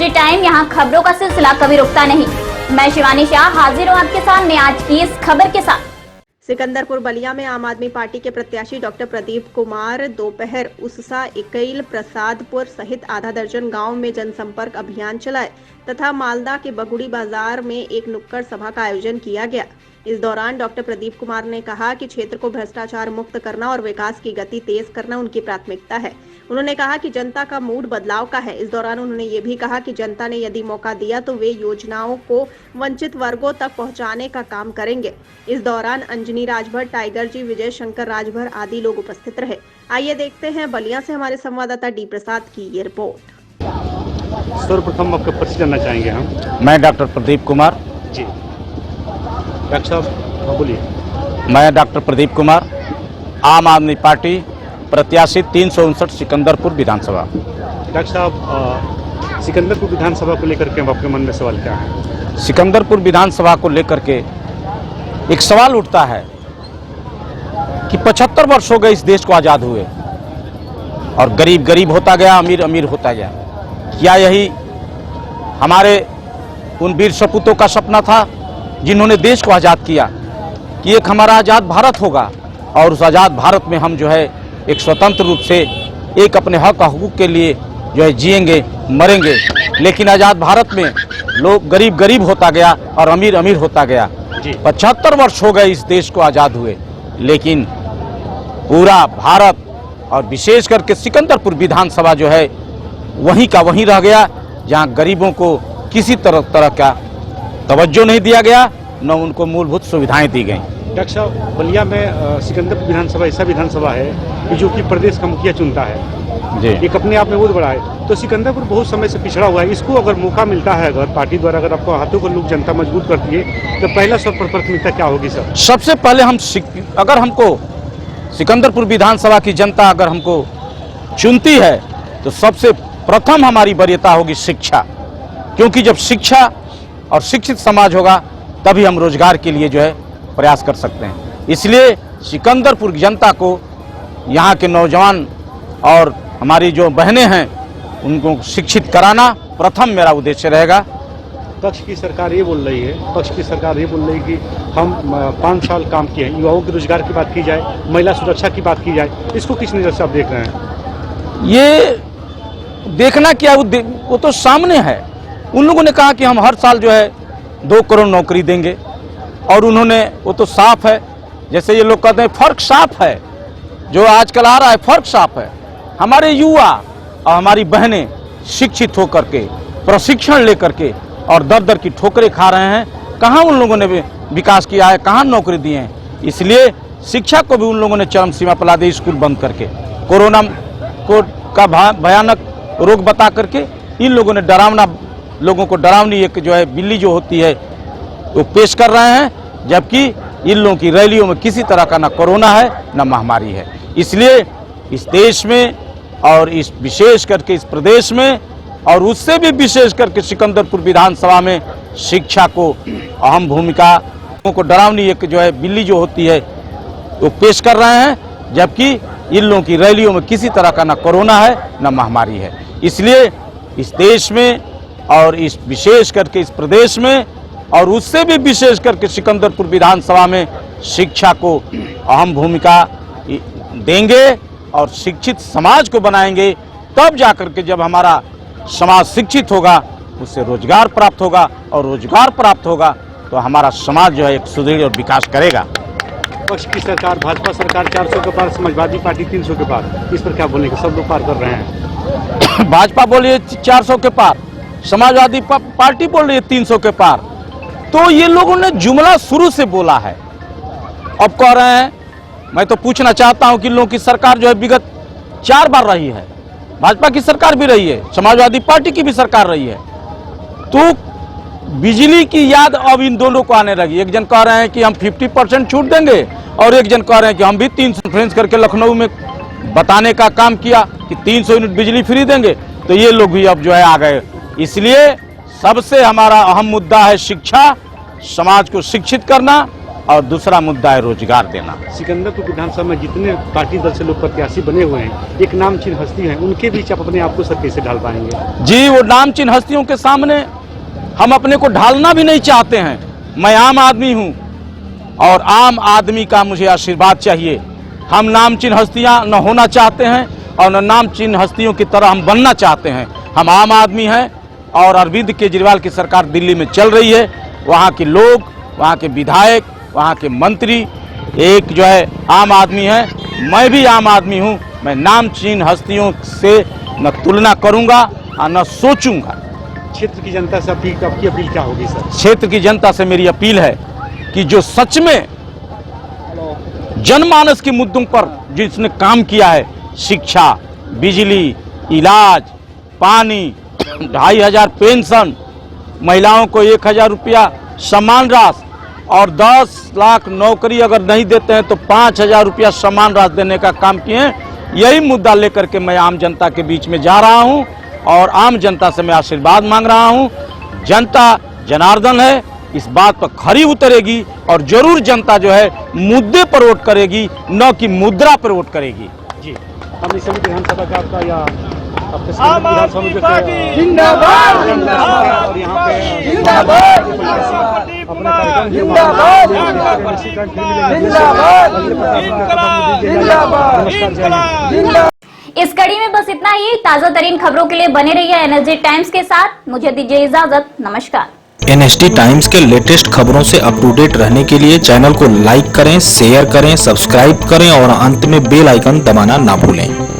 SD time, यहाँ खबरों का सिलसिला कभी रुकता नहीं। मैं शिवानी शाह हाजिर हूँ आपके सामने आज की इस खबर के साथ। सिकंदरपुर बलिया में आम आदमी पार्टी के प्रत्याशी डॉक्टर प्रदीप कुमार दोपहर उससा, इकैल, प्रसादपुर सहित आधा दर्जन गांव में जनसंपर्क अभियान चलाए तथा मालदा के बगुड़ी बाजार में एक नुक्कड़ सभा का आयोजन किया गया। इस दौरान डॉक्टर प्रदीप कुमार ने कहा कि क्षेत्र को भ्रष्टाचार मुक्त करना और विकास की गति तेज करना उनकी प्राथमिकता है। उन्होंने कहा कि जनता का मूड बदलाव का है। इस दौरान उन्होंने ये भी कहा कि जनता ने यदि मौका दिया तो वे योजनाओं को वंचित वर्गों तक पहुंचाने का काम करेंगे। इस दौरान अंजनी राजभर, टाइगर जी, विजय शंकर राजभर आदि लोग उपस्थित रहे। आइए देखते हैं बलिया से हमारे संवाददाता डी प्रसाद की ये रिपोर्ट। सर्वप्रथम आपका परिचय जानना चाहेंगे हम। मैं डॉक्टर प्रदीप कुमार जी। डॉक्टर साहब बोलिए। मैं डॉक्टर प्रदीप कुमार, आम आदमी पार्टी प्रत्याशी 359 सिकंदरपुर विधानसभा। डॉक्टर साहब, सिकंदरपुर विधानसभा को लेकर के आपके मन में सवाल क्या है? सिकंदरपुर विधानसभा को लेकर के एक सवाल उठता है कि 75 वर्ष हो गए इस देश को आज़ाद हुए और गरीब गरीब होता गया, अमीर अमीर होता गया। क्या यही हमारे उन वीर सपूतों का सपना था जिन्होंने देश को आज़ाद किया कि एक हमारा आज़ाद भारत होगा और उस आज़ाद भारत में हम जो है एक स्वतंत्र रूप से एक अपने हक हकूक़ के लिए जो है जिएंगे, मरेंगे। लेकिन आज़ाद भारत में लोग गरीब गरीब होता गया और अमीर अमीर होता गया। 75 वर्ष हो गए इस देश को आज़ाद हुए, लेकिन पूरा भारत और विशेष करके सिकंदरपुर विधानसभा जो है वहीं का वहीं रह गया, जहां गरीबों को किसी तरह का तवज्जो नहीं दिया गया, न उनको मूलभूत सुविधाएं दी गई। डॉक्टर साहब, बलिया में सिकंदरपुर विधानसभा ऐसा विधानसभा है कि जो कि प्रदेश का मुखिया चुनता है जी। एक अपने आप में बहुत बड़ा है। तो सिकंदरपुर बहुत समय से पिछड़ा हुआ है। इसको अगर मौका मिलता है, अगर पार्टी द्वारा अगर आपको हाथों को लोग जनता मजबूत करती है, तो पहला प्राथमिकता क्या होगी सर? सबसे पहले अगर हमको सिकंदरपुर विधानसभा की जनता अगर हमको चुनती है तो सबसे प्रथम हमारी वरीयता होगी शिक्षा, क्योंकि जब शिक्षा और शिक्षित समाज होगा तभी हम रोजगार के लिए जो है प्रयास कर सकते हैं। इसलिए सिकंदरपुर की जनता को, यहाँ के नौजवान और हमारी जो बहनें हैं उनको शिक्षित कराना प्रथम मेरा उद्देश्य रहेगा। पक्ष की सरकार ये बोल रही है कि हम 5 साल काम किए हैं। युवाओं के रोजगार की बात की जाए, महिला सुरक्षा की बात की जाए, इसको किस नज़र से आप देख रहे हैं? ये देखना क्या, वो तो सामने है। उन लोगों ने कहा कि हम हर साल जो है 2 करोड़ नौकरी देंगे और उन्होंने, वो तो साफ है। जैसे ये लोग कहते हैं फर्क साफ है, जो आजकल आ रहा है फर्क साफ है। हमारे युवा और हमारी बहनें शिक्षित होकर के, प्रशिक्षण लेकर के और दर दर की ठोकरें खा रहे हैं। कहाँ उन लोगों ने विकास किया है, कहाँ नौकरी दी है? इसलिए शिक्षा को भी उन लोगों ने चरम सीमा पर ला दी, स्कूल बंद करके, कोरोना को का भयानक रोग बता करके इन लोगों ने लोगों को डरावनी एक जो है बिल्ली जो होती है वो पेश कर रहे हैं, जबकि इन लोगों की रैलियों में किसी तरह का ना कोरोना है ना महामारी है। इसलिए इस देश में और इस विशेष करके इस प्रदेश में और उससे भी विशेष करके सिकंदरपुर विधानसभा में शिक्षा को अहम भूमिका, को डरावनी एक जो है बिल्ली जो होती है वो पेश कर रहे हैं, जबकि इन लोगों की रैलियों में किसी तरह का ना कोरोना है ना महामारी है। इसलिए इस देश में और इस विशेष करके इस प्रदेश में और उससे भी विशेष करके सिकंदरपुर विधानसभा में शिक्षा को अहम भूमिका देंगे और शिक्षित समाज को बनाएंगे। तब जाकर के जब हमारा समाज शिक्षित होगा, उससे रोजगार प्राप्त होगा और रोजगार प्राप्त होगा तो हमारा समाज जो है एक सुदृढ़ और विकास करेगा। पक्ष की सरकार, भाजपा सरकार 400 के पार, समाजवादी पार्टी 300 के पार, इस पर क्या बोलने का? सब लोग पार कर रहे हैं। भाजपा बोल रही है 400 के पार, समाजवादी पार्टी बोल रही है 300 के पार। तो ये लोगों ने जुमला शुरू से बोला है, अब कह रहे हैं। मैं तो पूछना चाहता हूं कि इन लोगों की सरकार जो है विगत 4 बार रही है, भाजपा की सरकार भी रही है, समाजवादी पार्टी की भी सरकार रही है, तो बिजली की याद अब इन दोनों को आने लगी। एक जन कह रहे हैं कि हम 50% छूट देंगे और एक जन कह रहे हैं कि हम भी 300 कॉन्फ्रेंस करके लखनऊ में बताने का काम किया कि 300 यूनिट बिजली फ्री देंगे। तो ये लोग भी अब जो है आ गए। इसलिए सबसे हमारा अहम मुद्दा है शिक्षा, समाज को शिक्षित करना और दूसरा मुद्दा है रोजगार देना। सिकंदरपुर विधानसभा में जितने पार्टी दल से लोग प्रत्याशी बने हुए हैं, एक नामचीन हस्ती है, उनके बीच आप अपने आप को सर कैसे ढाल पाएंगे? जी, वो नामचीन हस्तियों के सामने हम अपने को ढालना भी नहीं चाहते हैं। मैं आम आदमी हूँ और आम आदमी का मुझे आशीर्वाद चाहिए। हम नामचीन हस्तियाँ न होना चाहते हैं और न नामचीन हस्तियों की तरह हम बनना चाहते हैं। हम आम आदमी हैं और अरविंद केजरीवाल की सरकार दिल्ली में चल रही है। वहाँ के लोग, वहाँ के विधायक, वहाँ के मंत्री एक जो है आम आदमी है। मैं भी आम आदमी हूँ। मैं नामचीन हस्तियों से न तुलना करूँगा और न सोचूंगा। क्षेत्र की जनता से आपकी अपील क्या होगी सर? क्षेत्र की जनता से मेरी अपील है कि जो सच में जनमानस के मुद्दों पर जिसने काम किया है, शिक्षा, बिजली, इलाज, पानी, 2500 पेंशन, महिलाओं को 1000 रुपया समान राशि और 10 लाख नौकरी अगर नहीं देते हैं तो 5000 रुपया समान राशि देने का काम किए। यही मुद्दा लेकर के मैं आम जनता के बीच में जा रहा हूं और आम जनता से मैं आशीर्वाद मांग रहा हूं। जनता जनार्दन है, इस बात पर खरी उतरेगी और जरूर जनता जो है मुद्दे पर वोट करेगी, न कि मुद्रा पर वोट करेगी। जी, हम इस विधानसभा का आपका या आपके विधानसभा में जो जिंदाबाद और यहाँ पे जिंदाबाद अपना कार्यक्रम इस कड़ी में बस इतना ही। ताजा तरीन खबरों के लिए बने रहिए एनएसडी टाइम्स के साथ। मुझे दीजिए इजाजत, नमस्कार। एनएसडी टाइम्स के लेटेस्ट खबरों से अप टू डेट रहने के लिए चैनल को लाइक करें, शेयर करें, सब्सक्राइब करें और अंत में बेल आइकन दबाना ना भूलें।